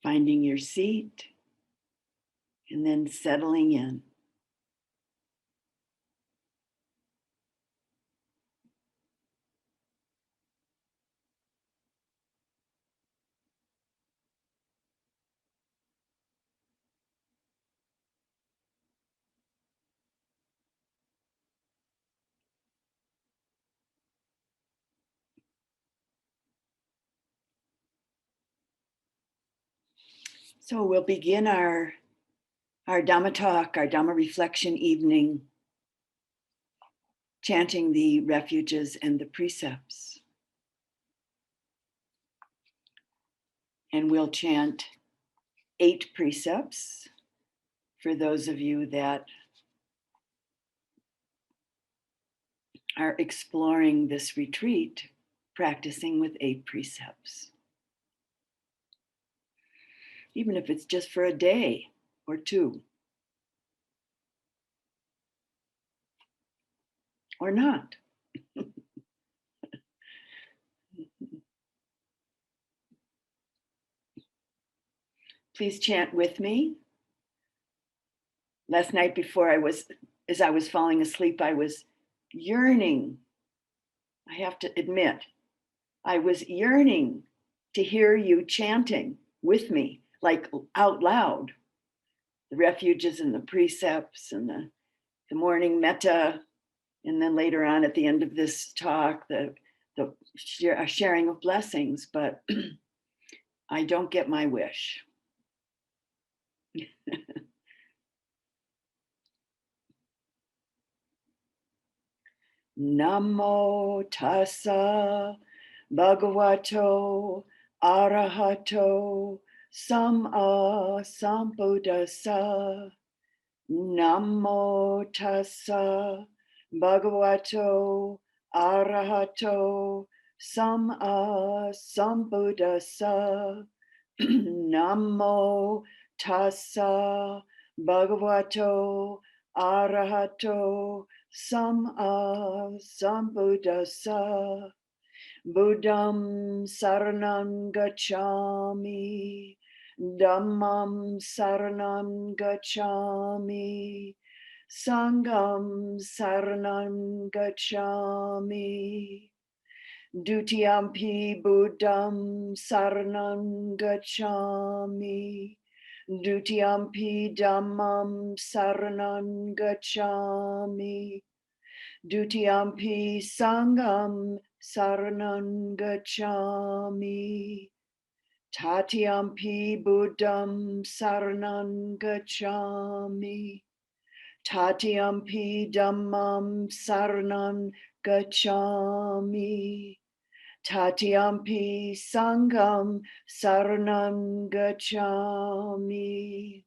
Finding your seat and then settling in. So we'll begin our Dhamma talk, our Dhamma reflection evening, chanting the refuges and the precepts. And we'll chant 8 precepts for those of you that are exploring this retreat, practicing with 8 precepts. Even if it's just for a day or 2. Or not. Please chant with me. Last night as I was falling asleep, I was yearning. I have to admit, I was yearning to hear you chanting with me, like out loud, the refuges and the precepts and the morning metta, and then later on at the end of this talk, the sharing of blessings, but I don't get my wish. Namo tassa bhagavato arahato samma sambuddhassa. Namo tassa bhagavato arahato samma sambuddhassa. Namo tassa bhagavato arahato samma sambuddhassa. Buddham saranam gacchami, Dhammam saranam gacchami, Sangham saranam gacchami. Dutiyampi Buddham saranam gacchami, Dutiyampi Dhammam saranam gacchami, Dutiyampi Sangham saranam gacchami, Tatiyampi Buddham saranam gacchami, Tatiyampi Dhammam saranam gacchami, Tatiyampi Sangham saranam gacchami.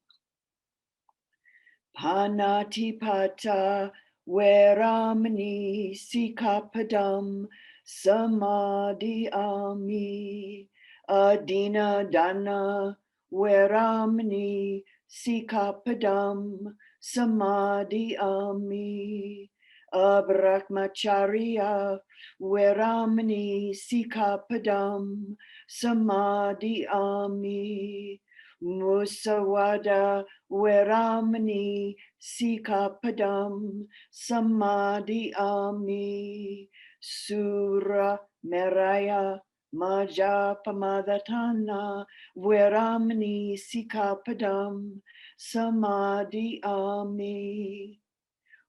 Panatipata Veramani Sikapadam Samadhiyami. Adina Dana Veramani Sikapadam Samadhiyami. Abrahmacharya Veramani Sikapadam Samadhiyami. Musawada Veramani Sikapadam Samadhiyami. Sura Meraya Majapamadhatana Veramani Sikapadam Samadhiyami.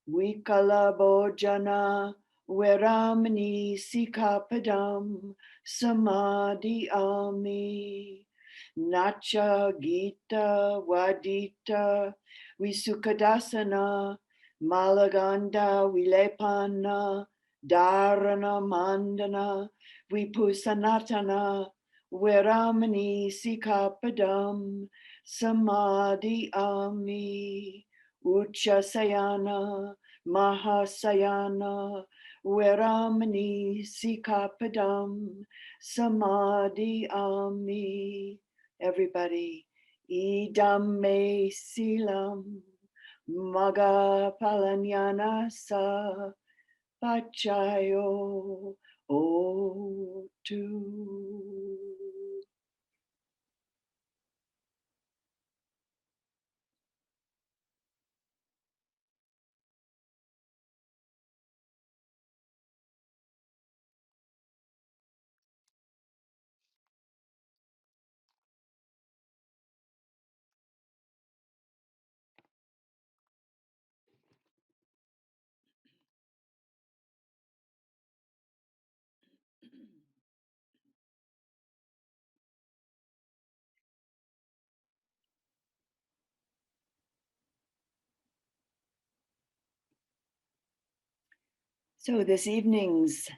Vikala Bhojana Veramani Sikapadam Samadhiyami. Nacha Gita Vadita Visukadasana Malaganda Vilepana Dharana Mandana Vipusanatana Veramani Sikapadam Samadhiyami. Uchasayana Mahasayana Veramani Sikapadam Samadhiyami. Everybody, idam me silam maga palanyanasa pachayo otu. So this evening's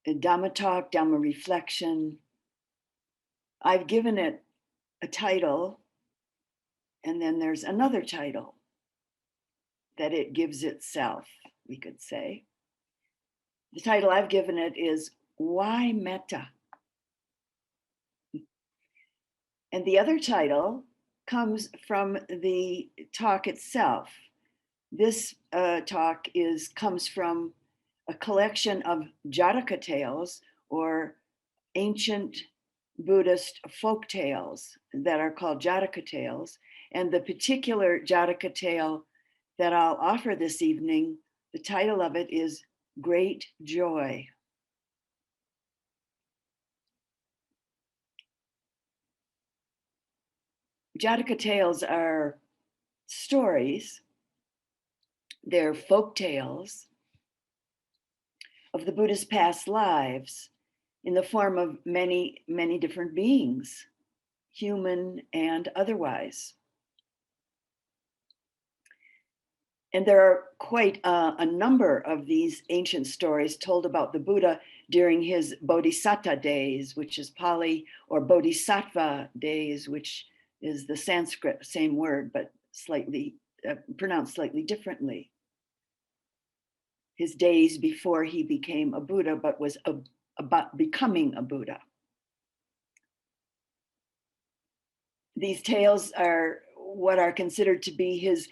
Dhamma talk, Dhamma reflection, I've given it a title, and then there's another title that it gives itself, we could say. The title I've given it is Why Metta? And the other title comes from the talk itself. This talk comes from a collection of Jataka tales, or ancient Buddhist folk tales that are called Jataka tales. And the particular Jataka tale that I'll offer this evening, the title of it is Great Joy. Jataka tales are stories, they're folk tales of the Buddha's past lives in the form of many, many different beings, human and otherwise. And there are quite a number of these ancient stories told about the Buddha during his Bodhisattva days, which is Pali, or Bodhisattva days, which is the Sanskrit same word, but slightly pronounced slightly differently. His days before he became a Buddha, but was about becoming a Buddha. These tales are what are considered to be his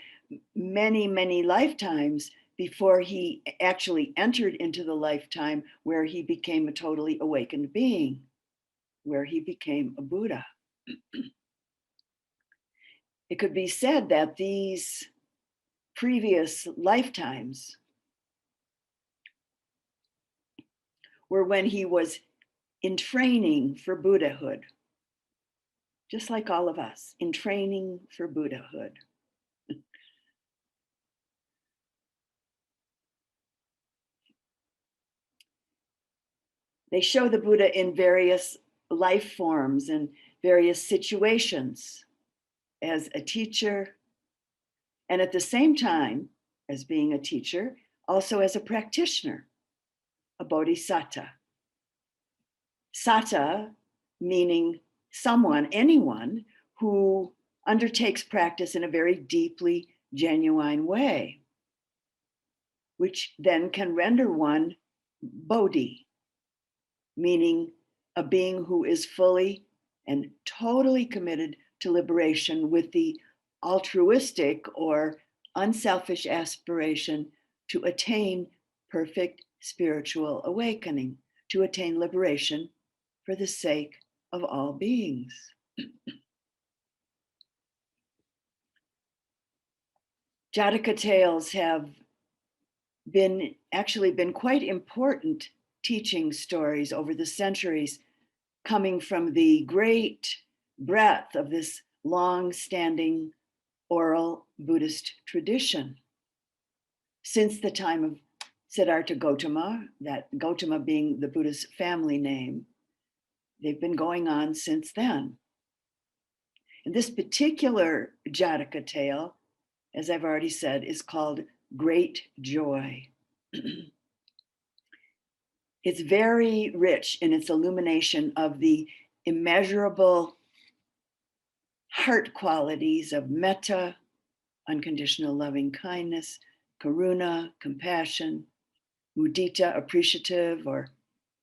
many, many lifetimes before he actually entered into the lifetime where he became a totally awakened being, where he became a Buddha. It could be said that these previous lifetimes were when he was in training for Buddhahood, just like all of us, in training for Buddhahood. They show the Buddha in various life forms and various situations as a teacher, and at the same time as being a teacher, also as a practitioner, a bodhisattva. Satta meaning someone, anyone who undertakes practice in a very deeply genuine way, which then can render one bodhi, meaning a being who is fully and totally committed to liberation with the altruistic or unselfish aspiration to attain perfect spiritual awakening, to attain liberation for the sake of all beings. Jataka tales have actually been quite important teaching stories over the centuries, coming from the great breadth of this long-standing oral Buddhist tradition. Since the time of Siddhartha Gautama, that Gautama being the Buddha's family name, they've been going on since then. And this particular Jataka tale, as I've already said, is called Great Joy. It's very rich in its illumination of the immeasurable heart qualities of metta, unconditional loving kindness, karuna, compassion, mudita, appreciative or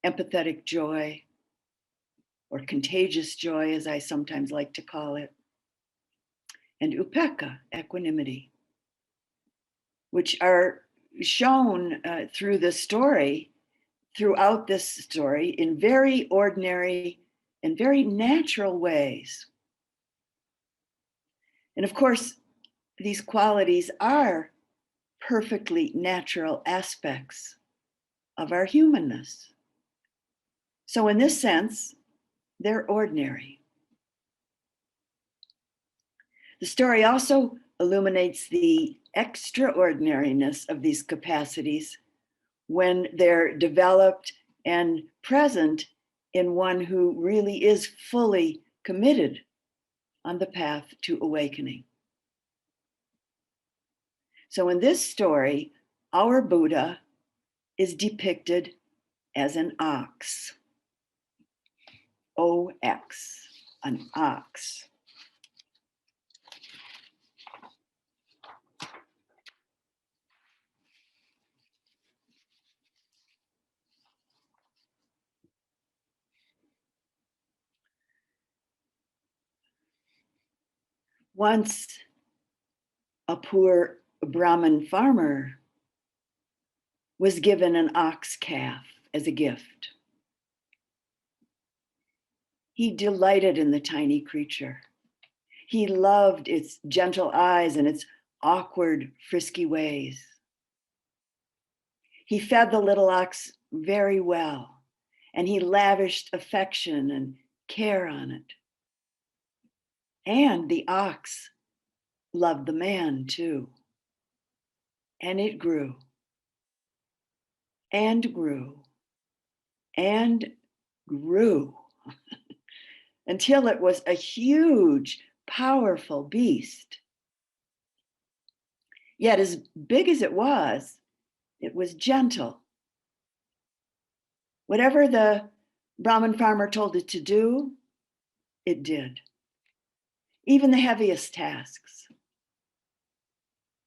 empathetic joy, or contagious joy, as I sometimes like to call it, and upekkha, equanimity, which are shown through the story, throughout this story, in very ordinary and very natural ways. And of course, these qualities are perfectly natural aspects of our humanness. So in this sense, they're ordinary. The story also illuminates the extraordinariness of these capacities when they're developed and present in one who really is fully committed on the path to awakening. So in this story, our Buddha is depicted as an ox. O-X, an ox. Once a poor Brahmin farmer was given an ox calf as a gift. He delighted in the tiny creature. He loved its gentle eyes and its awkward, frisky ways. He fed the little ox very well, and he lavished affection and care on it. And the ox loved the man too. And it grew and grew and grew until it was a huge, powerful beast. Yet as big as it was gentle. Whatever the Brahmin farmer told it to do, it did. Even the heaviest tasks.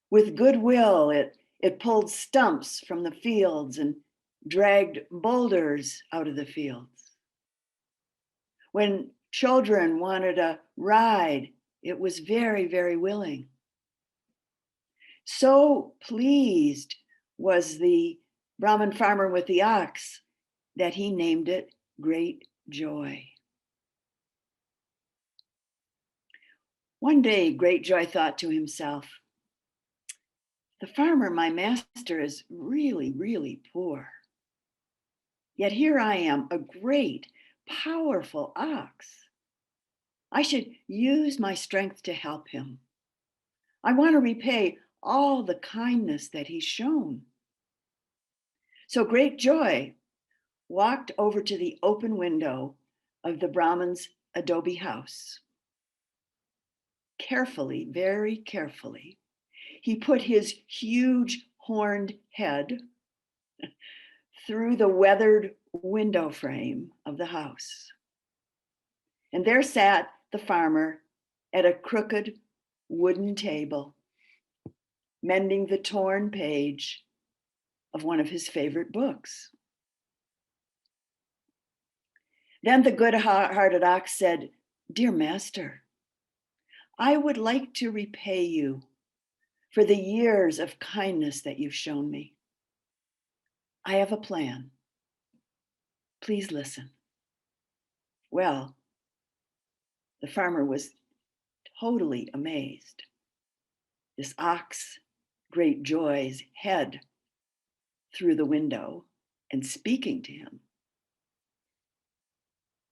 With goodwill, it pulled stumps from the fields and dragged boulders out of the fields. When children wanted a ride, it was very, very willing. So pleased was the Brahmin farmer with the ox that he named it Great Joy. One day, Great Joy thought to himself, the farmer, my master, is really, really poor. Yet here I am, a great, powerful ox. I should use my strength to help him. I want to repay all the kindness that he's shown. So Great Joy walked over to the open window of the Brahmin's adobe house. Carefully, very carefully, he put his huge horned head through the weathered window frame of the house. And there sat the farmer at a crooked wooden table, mending the torn page of one of his favorite books. Then the good-hearted ox said, "Dear master, I would like to repay you for the years of kindness that you've shown me. I have a plan. Please listen." Well, the farmer was totally amazed. This ox, Great Joy's head through the window and speaking to him.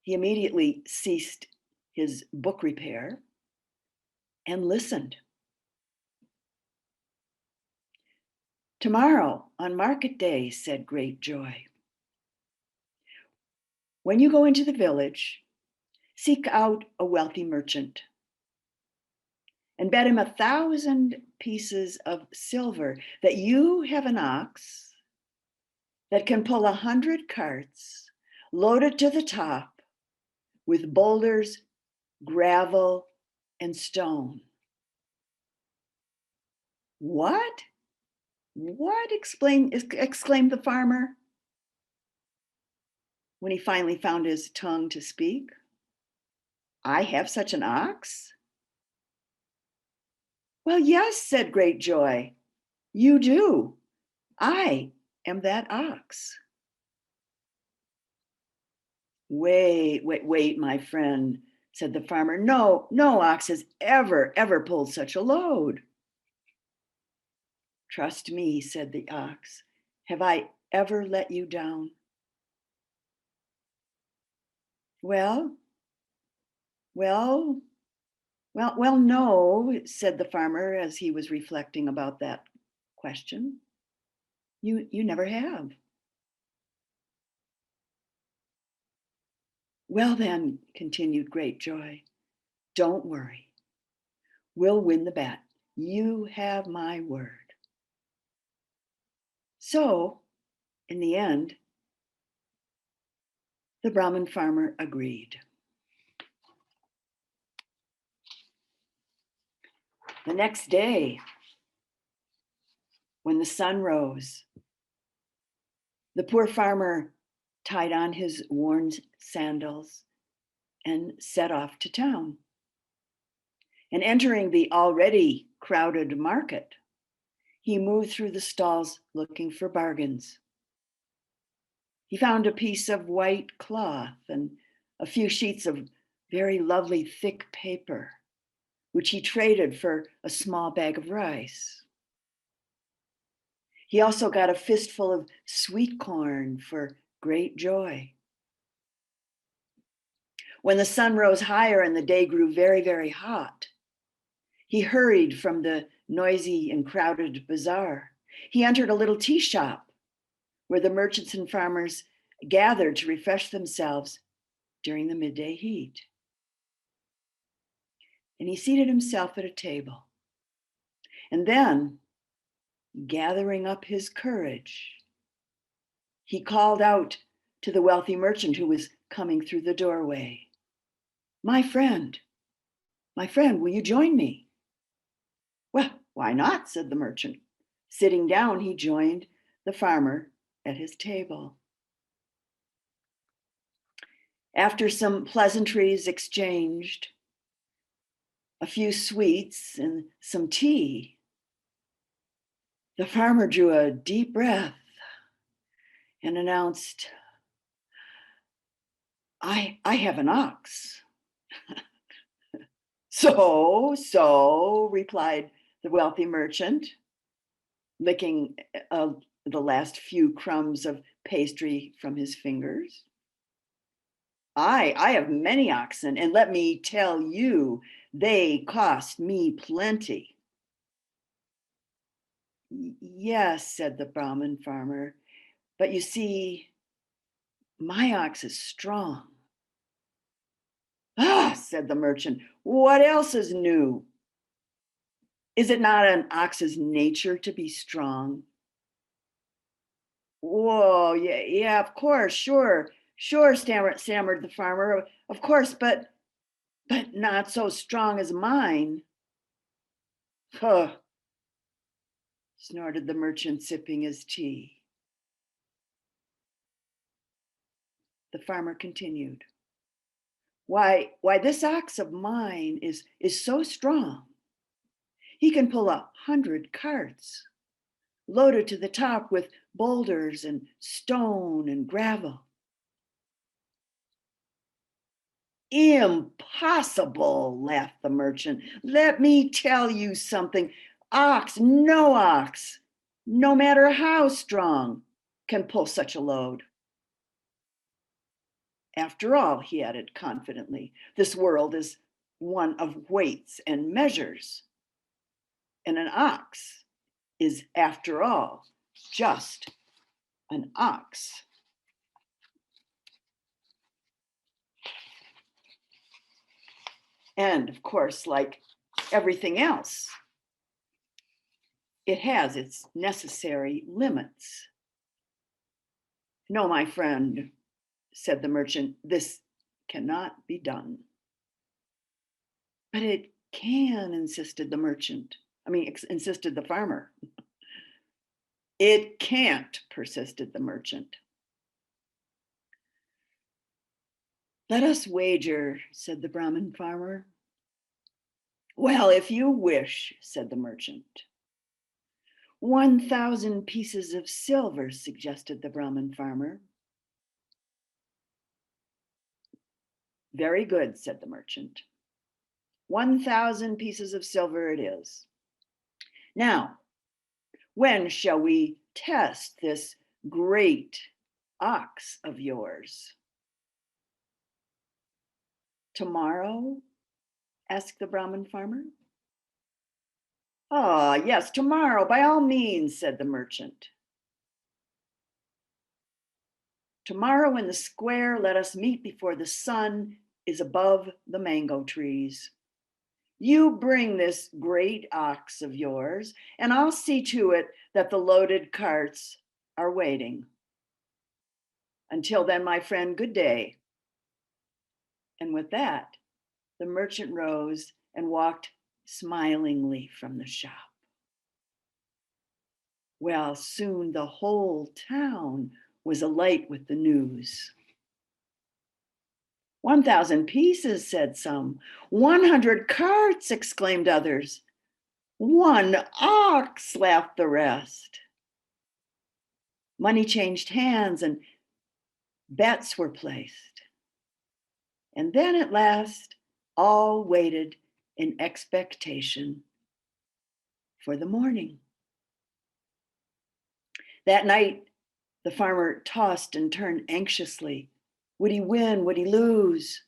He immediately ceased his book repair and listened. "Tomorrow on market day," said Great Joy, "when you go into the village, seek out a wealthy merchant and bet him 1,000 pieces of silver that you have an ox that can pull 100 carts loaded to the top with boulders, gravel, and stone." "What? What?" exclaimed the farmer when he finally found his tongue to speak. "I have such an ox?" "Well, yes," said Great Joy, "you do. I am that ox." Wait, my friend," said the farmer. No ox has ever pulled such a load." "Trust me," said the ox. "Have I ever let you down?" Well, no," said the farmer as he was reflecting about that question. You never have." "Well then," continued Great Joy, "don't worry. We'll win the bet. You have my word." So In the end, the Brahmin farmer agreed. The next day, when the sun rose, the poor farmer tied on his worn sandals and set off to town. And entering the already crowded market, he moved through the stalls looking for bargains. He found a piece of white cloth and a few sheets of very lovely thick paper, which he traded for a small bag of rice. He also got a fistful of sweet corn for great joy. When the sun rose higher and the day grew very, very hot, he hurried from the noisy and crowded bazaar. He entered a little tea shop where the merchants and farmers gathered to refresh themselves during the midday heat. And he seated himself at a table. And then, gathering up his courage, he called out to the wealthy merchant who was coming through the doorway, my friend, will you join me?" "Well, why not?" said the merchant. Sitting down, he joined the farmer at his table. After some pleasantries exchanged, a few sweets and some tea, the farmer drew a deep breath and announced, I have an ox." So, replied the wealthy merchant, licking the last few crumbs of pastry from his fingers. I have many oxen, and let me tell you, they cost me plenty." "Yes," said the Brahmin farmer, "but you see, my ox is strong." "Ah," said the merchant, "what else is new? Is it not an ox's nature to be strong?" "Whoa, yeah, of course, sure, stammered the farmer. "Of course, but not so strong as mine." "Huh," snorted the merchant, sipping his tea. The farmer continued, Why, this ox of mine is so strong. He can pull 100 carts, loaded to the top with boulders and stone and gravel." "Impossible," laughed the merchant. "Let me tell you something. No ox, no matter how strong, can pull such a load. After all," he added confidently, "this world is one of weights and measures, and an ox is, after all, just an ox." And of course, like everything else, it has its necessary limits. "No, my friend," said the merchant, "this cannot be done." "But it can," insisted the farmer. "It can't," persisted the merchant. "Let us wager," said the Brahmin farmer. "Well, if you wish," said the merchant. 1,000 pieces of silver," suggested the Brahmin farmer. "Very good," said the merchant. 1,000 pieces of silver it is. Now, when shall we test this great ox of yours?" "Tomorrow?" asked the Brahmin farmer. "Ah, yes, tomorrow, by all means," said the merchant. "Tomorrow in the square, let us meet before the sun is above the mango trees. You bring this great ox of yours, and I'll see to it that the loaded carts are waiting." Until then, my friend, good day." And with that, the merchant rose and walked smilingly from the shop. Well, soon the whole town was alight with the news. 1,000 pieces, said some. 100 carts, exclaimed others. 1 ox, laughed the rest. Money changed hands and bets were placed. And then at last, all waited in expectation for the morning. That night, the farmer tossed and turned anxiously. Would he win? Would he lose?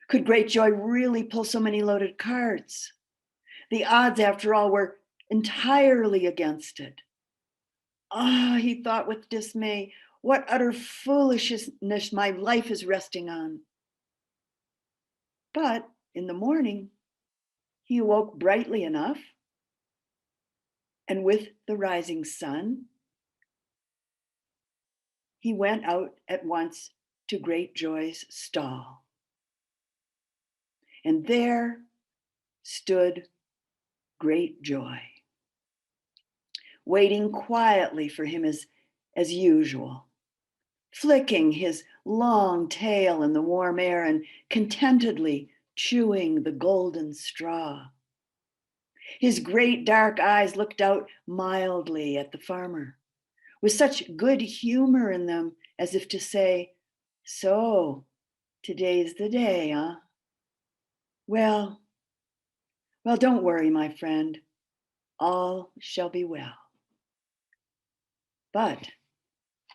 Could Great Joy really pull so many loaded carts? The odds, after all, were entirely against it. Ah, he thought with dismay, what utter foolishness my life is resting on. But in the morning, he awoke brightly enough, and with the rising sun, he went out at once to Great Joy's stall. And there stood Great Joy, waiting quietly for him as usual, flicking his long tail in the warm air and contentedly chewing the golden straw. His great dark eyes looked out mildly at the farmer, with such good humor in them as if to say, "So, today's the day, huh? Well, don't worry, my friend. All shall be well." But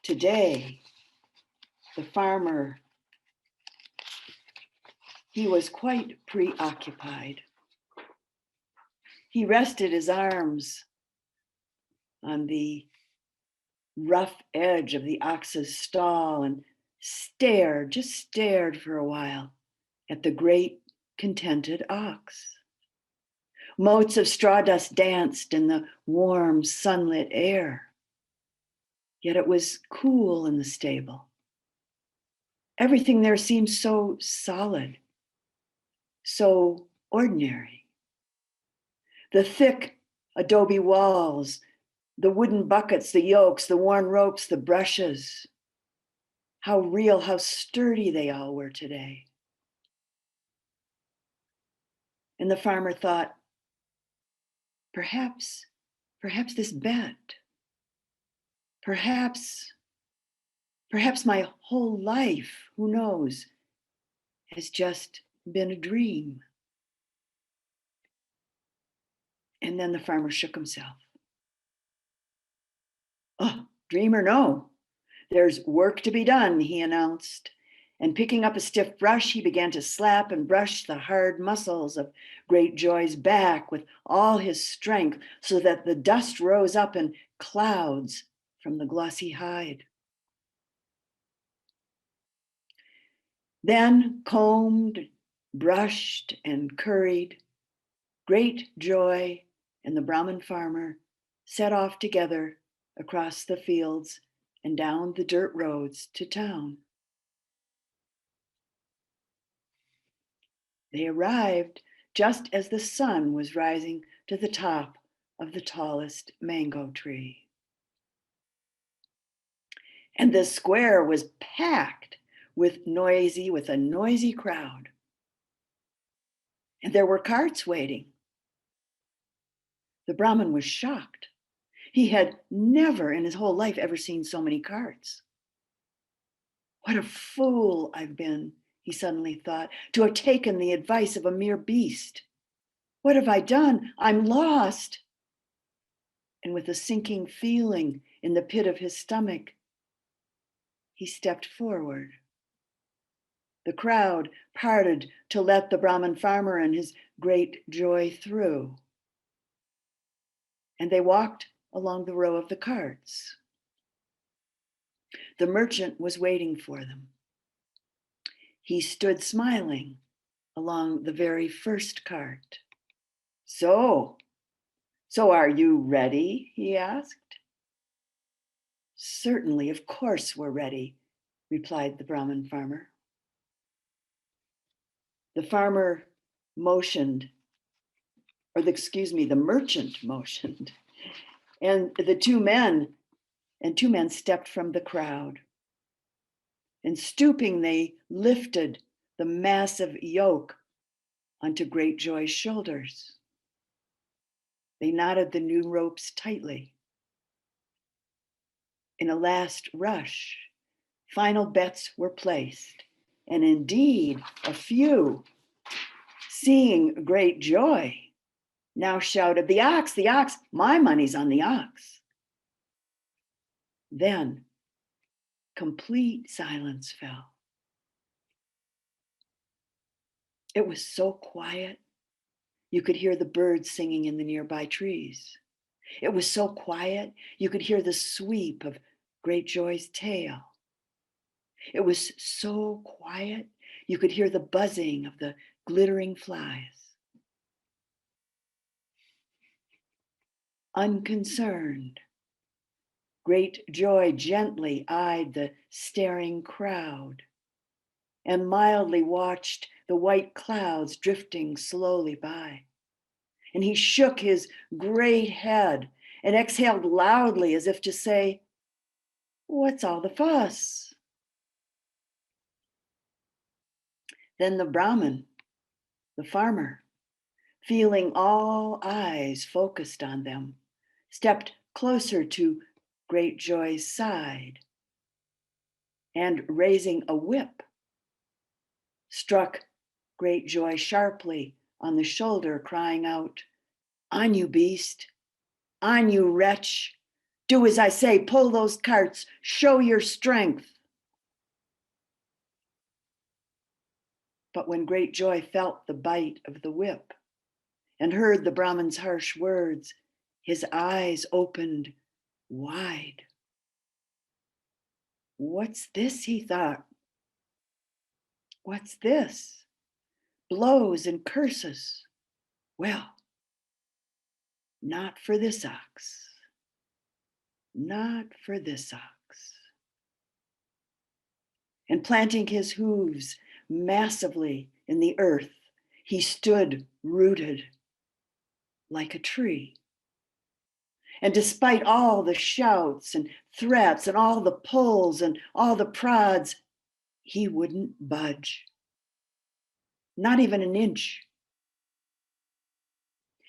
today, the farmer, he was quite preoccupied. He rested his arms on the rough edge of the ox's stall and just stared for a while at the great contented ox. Motes of straw dust danced in the warm sunlit air. Yet it was cool in the stable. Everything there seemed so solid, so ordinary. The thick adobe walls, the wooden buckets, the yokes, the worn ropes, the brushes. How real, how sturdy they all were today. And the farmer thought, perhaps this bet, perhaps my whole life, who knows, has just been a dream. And then the farmer shook himself. "Oh, dream or no, there's work to be done," he announced. And picking up a stiff brush, he began to slap and brush the hard muscles of Great Joy's back with all his strength so that the dust rose up in clouds from the glossy hide. Then combed, brushed, and curried, Great Joy and the Brahmin farmer set off together across the fields and down the dirt roads to town. They arrived just as the sun was rising to the top of the tallest mango tree. And the square was packed with a noisy crowd. And there were carts waiting. The Brahmin was shocked. He had never in his whole life ever seen so many carts. What a fool I've been, he suddenly thought, to have taken the advice of a mere beast. What have I done? I'm lost. And with a sinking feeling in the pit of his stomach, he stepped forward. The crowd parted to let the Brahmin farmer and his Great Joy through. And they walked along the row of the carts. The merchant was waiting for them. He stood smiling along the very first cart. So are you ready?" he asked. Certainly, of course we're ready, replied the Brahmin farmer. The farmer motioned, the merchant motioned, and two men stepped from the crowd. And stooping, they lifted the massive yoke onto Great Joy's shoulders. They knotted the new ropes tightly. In a last rush, final bets were placed, and indeed a few, seeing Great Joy, now shouted, the ox, my money's on the ox. Then complete silence fell. It was so quiet, you could hear the birds singing in the nearby trees. It was so quiet, you could hear the sweep of Great Joy's tail. It was so quiet, you could hear the buzzing of the glittering flies. Unconcerned, Great Joy gently eyed the staring crowd and mildly watched the white clouds drifting slowly by. And he shook his great head and exhaled loudly as if to say, what's all the fuss? Then the Brahmin, the farmer, feeling all eyes focused on them, stepped closer to Great Joy's side and, raising a whip, struck Great Joy sharply on the shoulder, crying out, on you, beast, on you, wretch. Do as I say, pull those carts, show your strength. But when Great Joy felt the bite of the whip and heard the Brahmin's harsh words, his eyes opened wide. What's this, he thought? What's this? Blows and curses. Well, not for this ox. Not for this ox. And planting his hooves massively in the earth, he stood rooted like a tree. And despite all the shouts and threats and all the pulls and all the prods, he wouldn't budge. Not even an inch.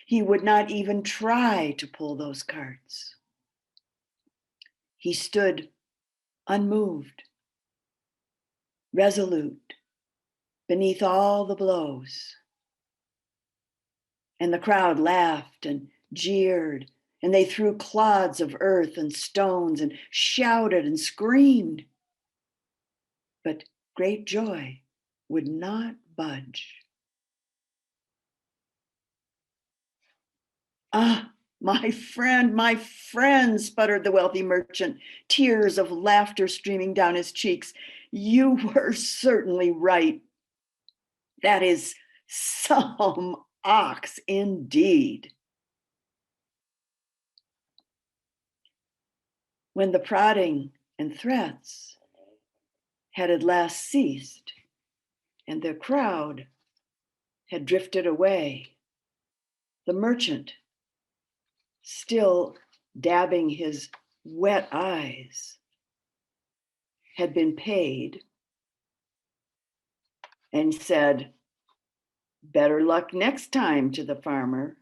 He would not even try to pull those carts. He stood unmoved, resolute, beneath all the blows. And the crowd laughed and jeered, and they threw clods of earth and stones and shouted and screamed. But Great Joy would not budge. Ah, my friend, sputtered the wealthy merchant, tears of laughter streaming down his cheeks. You were certainly right. That is some ox indeed. When the prodding and threats had at last ceased and the crowd had drifted away, the merchant, still dabbing his wet eyes, had been paid and said, better luck next time to the farmer.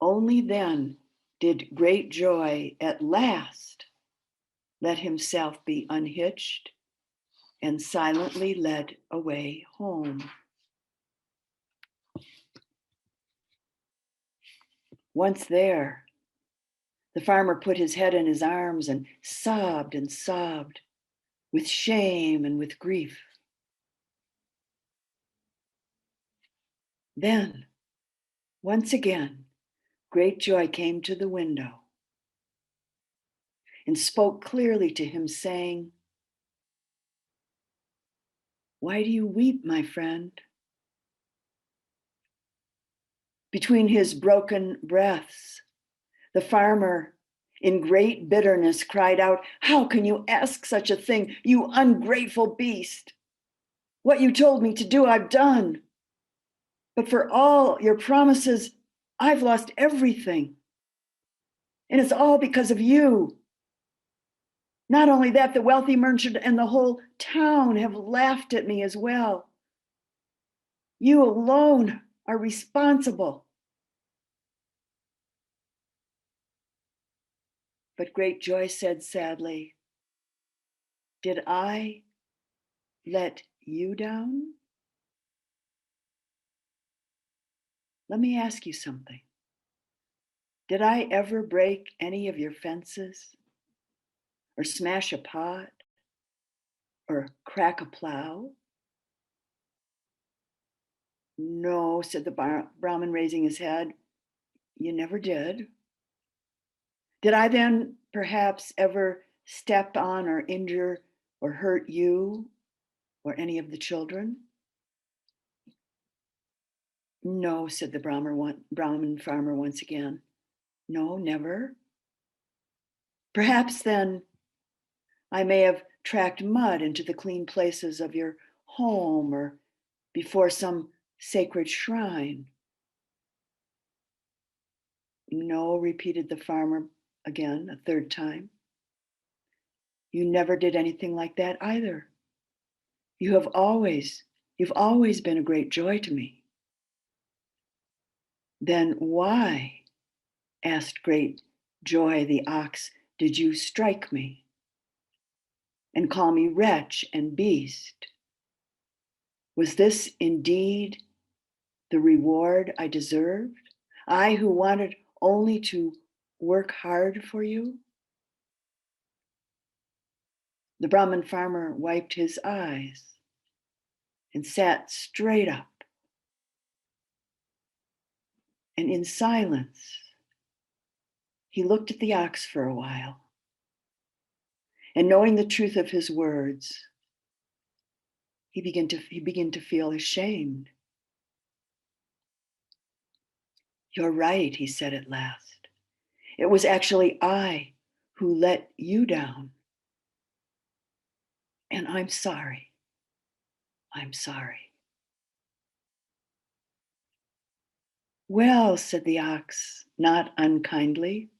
Only then did Great Joy at last let himself be unhitched and silently led away home. Once there, the farmer put his head in his arms and sobbed with shame and with grief. Then, once again, Great Joy came to the window and spoke clearly to him, saying, why do you weep, my friend? Between his broken breaths, the farmer in great bitterness cried out, "How can you ask such a thing, you ungrateful beast? What you told me to do, I've done. But for all your promises, I've lost everything. And it's all because of you. Not only that, the wealthy merchant and the whole town have laughed at me as well. You alone are responsible." But Great Joy said sadly, "Did I let you down? Let me ask you something. Did I ever break any of your fences, or smash a pot, or crack a plow?" "No," said the Brahmin, raising his head. "You never did." "Did I then perhaps ever step on or injure or hurt you or any of the children?" "No," said the Brahmin farmer once again. "No, never." "Perhaps then I may have tracked mud into the clean places of your home or before some sacred shrine." "No," repeated the farmer again, a third time. "You never did anything like that either. You've always been a great joy to me." "Then why," asked Great Joy the ox, "did you strike me and call me wretch and beast? Was this indeed the reward I deserved? I who wanted only to work hard for you?" The Brahmin farmer wiped his eyes and sat straight up. And in silence, he looked at the ox for a while. And knowing the truth of his words, he began to feel ashamed. "You're right," he said at last. "It was actually I who let you down. And I'm sorry. I'm sorry." "Well," said the ox, not unkindly,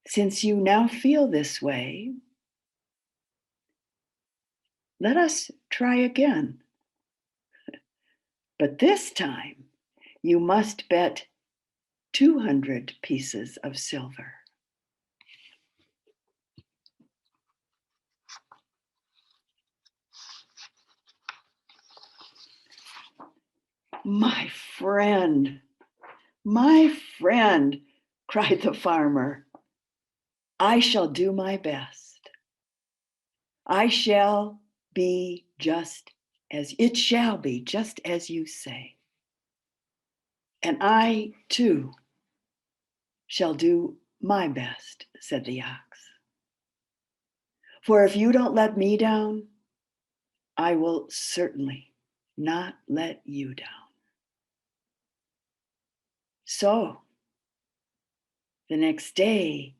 "since you now feel this way, let us try again. But this time, you must bet 200 pieces of silver." "My friend, my friend," cried the farmer, "I shall do my best. I shall be just as it shall be, just as you say. And I, too, shall do my best," said the ox. "For if you don't let me down, I will certainly not let you down." So the next day,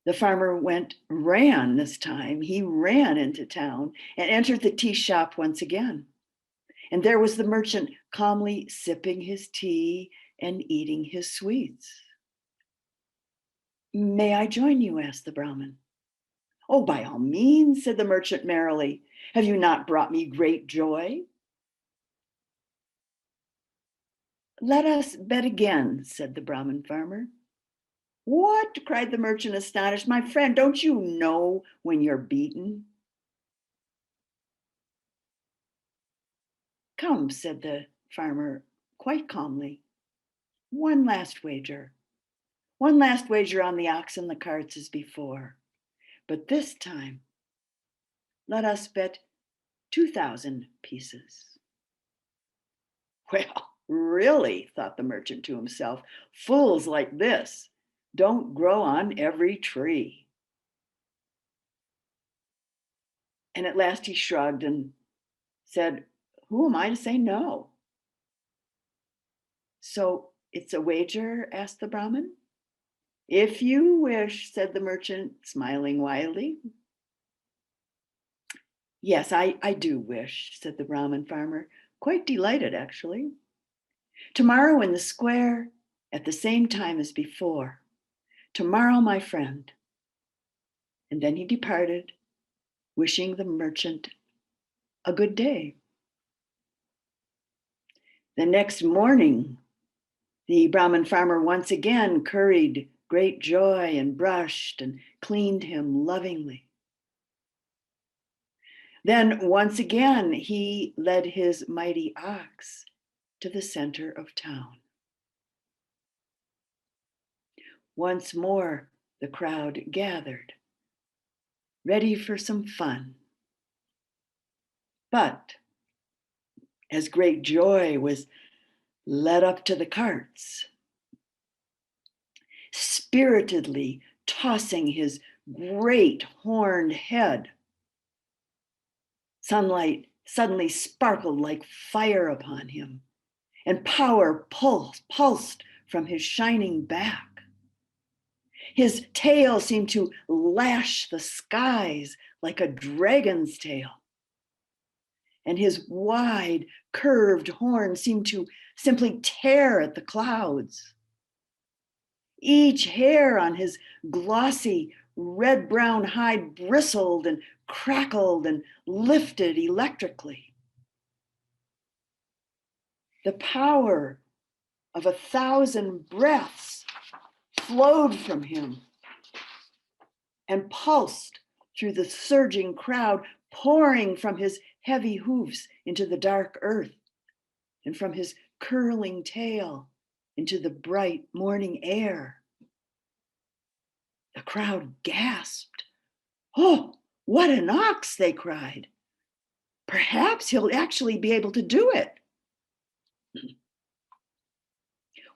the farmer ran this time. He ran into town and entered the tea shop once again. And there was the merchant calmly sipping his tea and eating his sweets. "May I join you?" asked the Brahmin. "Oh, by all means," said the merchant merrily. "Have you not brought me great joy?" "Let us bet again," said the Brahmin farmer. "What?" cried the merchant, astonished. "My friend, don't you know when you're beaten?" "Come," said the farmer quite calmly. One last wager. One last wager on the ox and the carts as before. But this time, let us bet 2,000 pieces." "Well, really," thought the merchant to himself, "fools like this don't grow on every tree." And at last he shrugged and said, "Who am I to say no?" "So it's a wager?" asked the Brahmin. If you wish, said the merchant, smiling wildly. Yes, I do wish, said the Brahmin farmer, quite delighted actually. Tomorrow in the square, at the same time as before. Tomorrow, my friend. And then he departed, wishing the merchant a good day. The next morning, the Brahmin farmer once again curried great joy and brushed and cleaned him lovingly. Then once again, he led his mighty ox to the center of town. Once more, the crowd gathered, ready for some fun. But as great joy was led up to the carts, spiritedly tossing his great horned head, sunlight suddenly sparkled like fire upon him, and power pulsed from his shining back. His tail seemed to lash the skies like a dragon's tail, and his wide, curved horn seemed to simply tear at the clouds. Each hair on his glossy, red-brown hide bristled and crackled and lifted electrically. The power of 1,000 breaths flowed from him and pulsed through the surging crowd, pouring from his heavy hoofs into the dark earth and from his curling tail into the bright morning air. The crowd gasped. "Oh, what an ox," they cried. "Perhaps he'll actually be able to do it."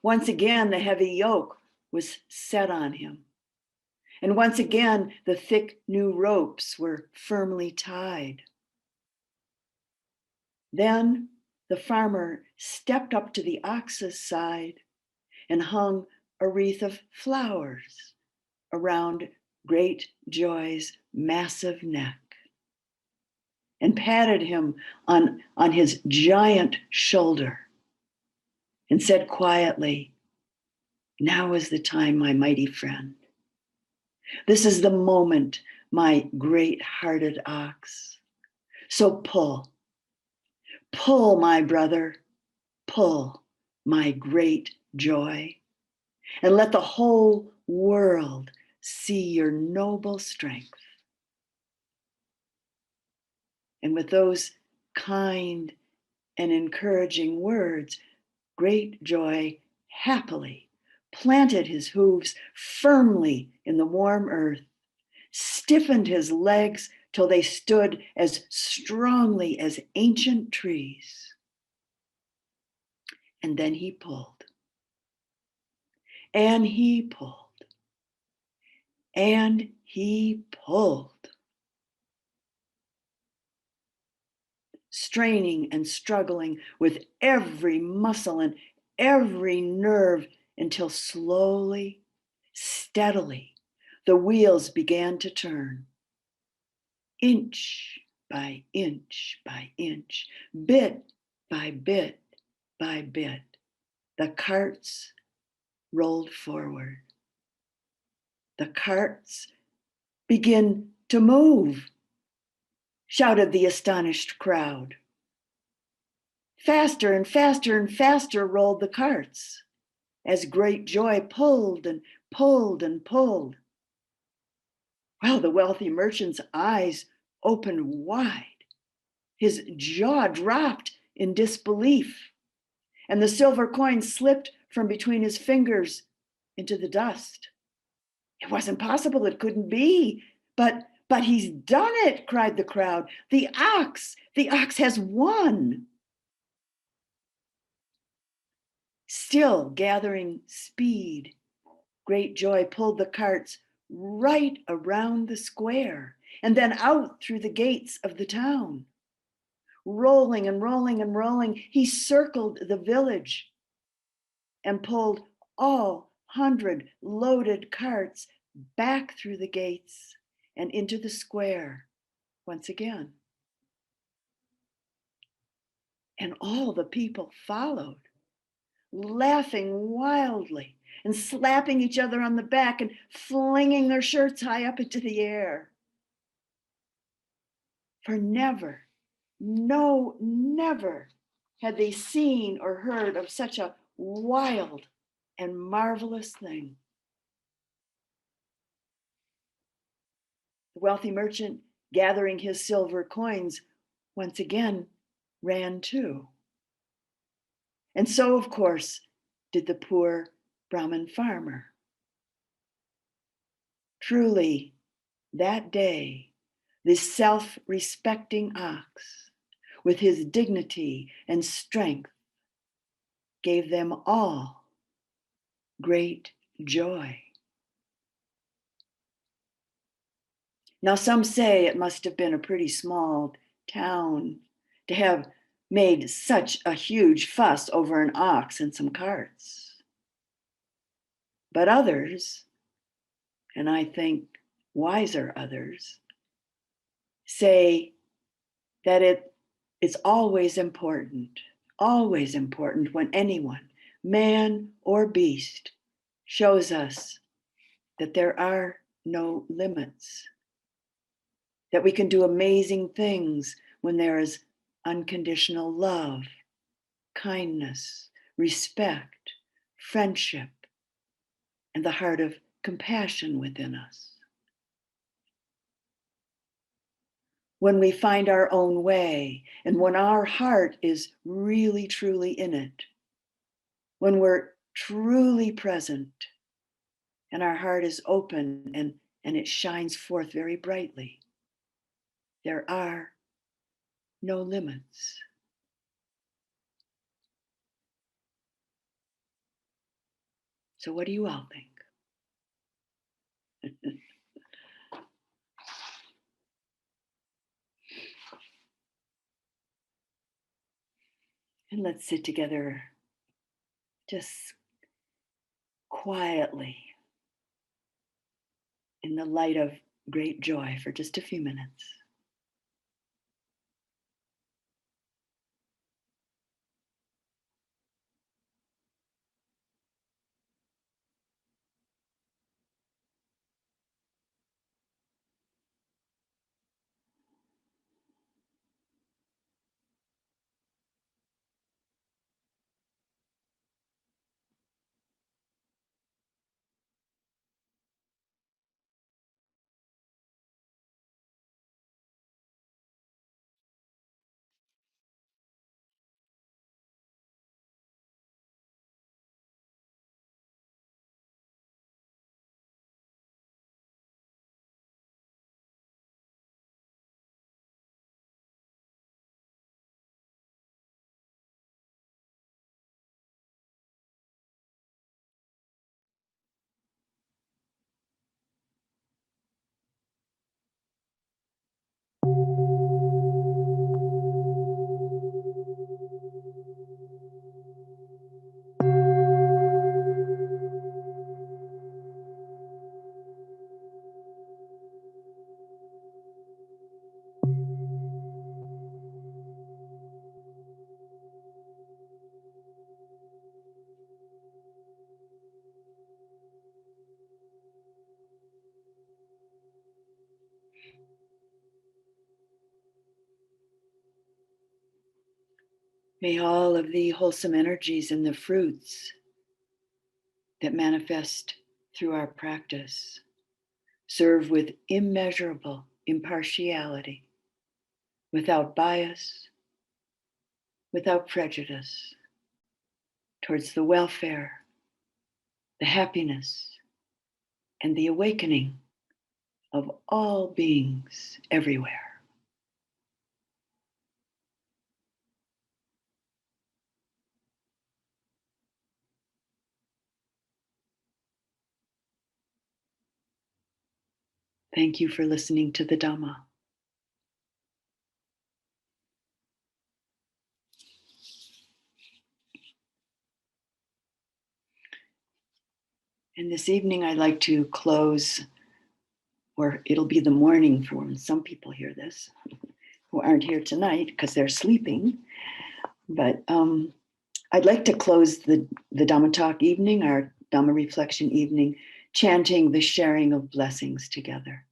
Once again, the heavy yoke was set on him. And once again, the thick new ropes were firmly tied. Then the farmer stepped up to the ox's side and hung a wreath of flowers around Great Joy's massive neck and patted him on his giant shoulder and said quietly, "Now is the time, my mighty friend. This is the moment, my great-hearted ox. So pull, my brother, pull, my great joy, and let the whole world see your noble strength." And with those kind and encouraging words, Great Joy happily planted his hooves firmly in the warm earth, stiffened his legs till they stood as strongly as ancient trees. And then he pulled, and he pulled, and he pulled, straining and struggling with every muscle and every nerve until slowly, steadily, the wheels began to turn. Inch by inch by inch, bit by bit by bit, the carts rolled forward. "The carts begin to move," shouted the astonished crowd. Faster and faster and faster rolled the carts as Great Joy pulled and pulled and pulled. Well, the wealthy merchant's eyes opened wide. His jaw dropped in disbelief, and the silver coin slipped from between his fingers into the dust. It wasn't possible, it couldn't be. But he's done it, cried the crowd. The ox has won. Still gathering speed, Great Joy pulled the carts right around the square and then out through the gates of the town. Rolling and rolling and rolling, he circled the village and pulled all 100 loaded carts back through the gates and into the square once again. And all the people followed, laughing wildly and slapping each other on the back and flinging their shirts high up into the air. For never, no, never had they seen or heard of such a wild and marvelous thing. The wealthy merchant, gathering his silver coins, once again ran too. And so, of course, did the poor Brahmin farmer. Truly, that day, this self-respecting ox, with his dignity and strength, gave them all great joy. Now, some say it must have been a pretty small town to have made such a huge fuss over an ox and some carts. But others, and I think wiser others, say that it's always important when anyone, man or beast, shows us that there are no limits, that we can do amazing things when there is unconditional love, kindness, respect, friendship, and the heart of compassion within us. When we find our own way and when our heart is really, truly in it, when we're truly present and our heart is open and it shines forth very brightly, there are no limits. So what do you all think? And let's sit together just quietly in the light of great joy for just a few minutes. May all of the wholesome energies and the fruits that manifest through our practice serve with immeasurable impartiality, without bias, without prejudice, towards the welfare, the happiness, and the awakening of all beings everywhere. Thank you for listening to the Dhamma. And this evening, I'd like to close, or it'll be the morning for when some people hear this, who aren't here tonight because they're sleeping. But I'd like to close the Dhamma Talk evening, our Dhamma Reflection evening, chanting the sharing of blessings together.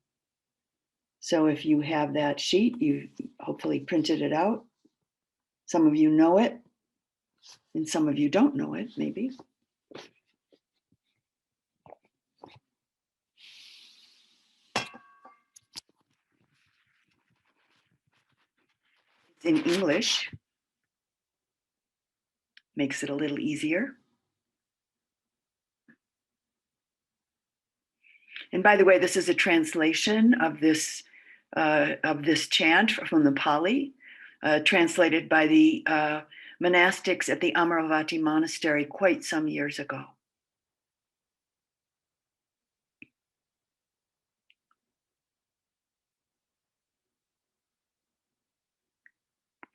So if you have that sheet, you hopefully printed it out. Some of you know it, and some of you don't know it, maybe. It's in English, makes it a little easier. And by the way, this is a translation of this chant from the Pali, translated by the monastics at the Amaravati monastery quite some years ago.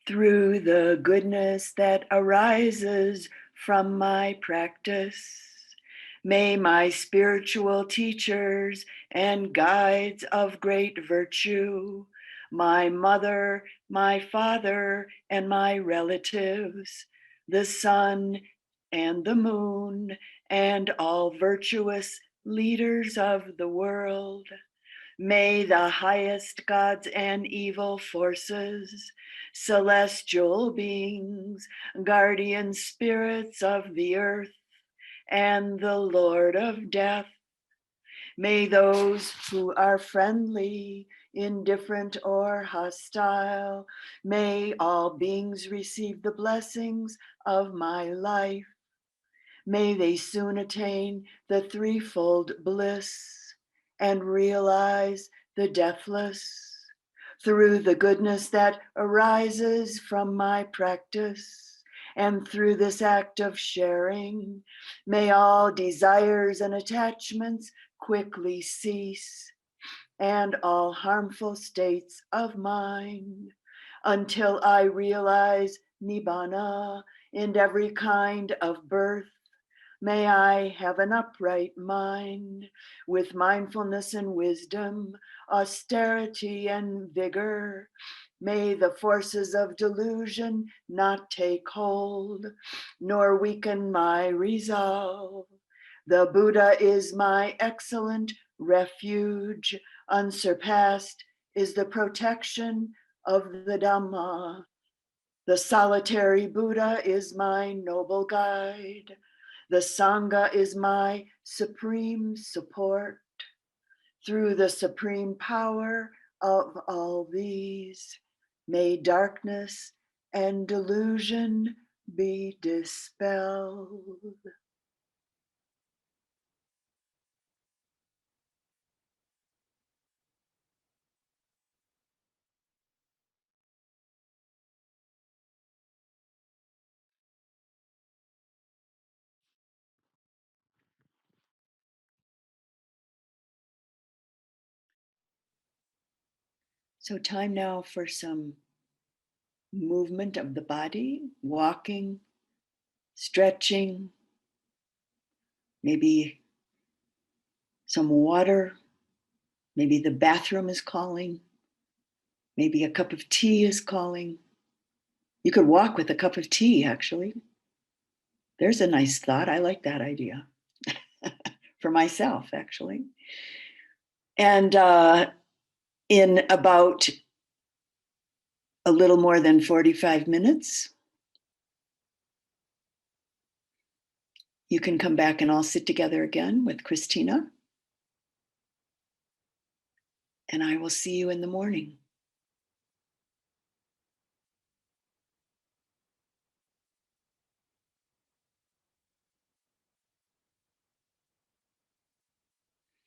Through the goodness that arises from my practice, may my spiritual teachers and guides of great virtue, my mother, my father, and my relatives, the sun and the moon, and all virtuous leaders of the world, may the highest gods and evil forces, celestial beings, guardian spirits of the earth, and the Lord of death, may those who are friendly, indifferent, or hostile, may all beings receive the blessings of my life. May they soon attain the threefold bliss and realize the deathless through the goodness that arises from my practice. And through this act of sharing, may all desires and attachments quickly cease, and all harmful states of mind, until I realize Nibbana in every kind of birth. May I have an upright mind with mindfulness and wisdom, austerity and vigor. May the forces of delusion not take hold, nor weaken my resolve. The Buddha is my excellent refuge. Unsurpassed is the protection of the Dhamma. The solitary Buddha is my noble guide. The Sangha is my supreme support. Through the supreme power of all these, may darkness and delusion be dispelled. So time now for some movement of the body, walking, stretching, maybe some water, maybe the bathroom is calling, maybe a cup of tea is calling. You could walk with a cup of tea, actually. There's a nice thought. I like that idea for myself, actually. And in about a little more than 45 minutes, you can come back and all sit together again with Christina. And I will see you in the morning.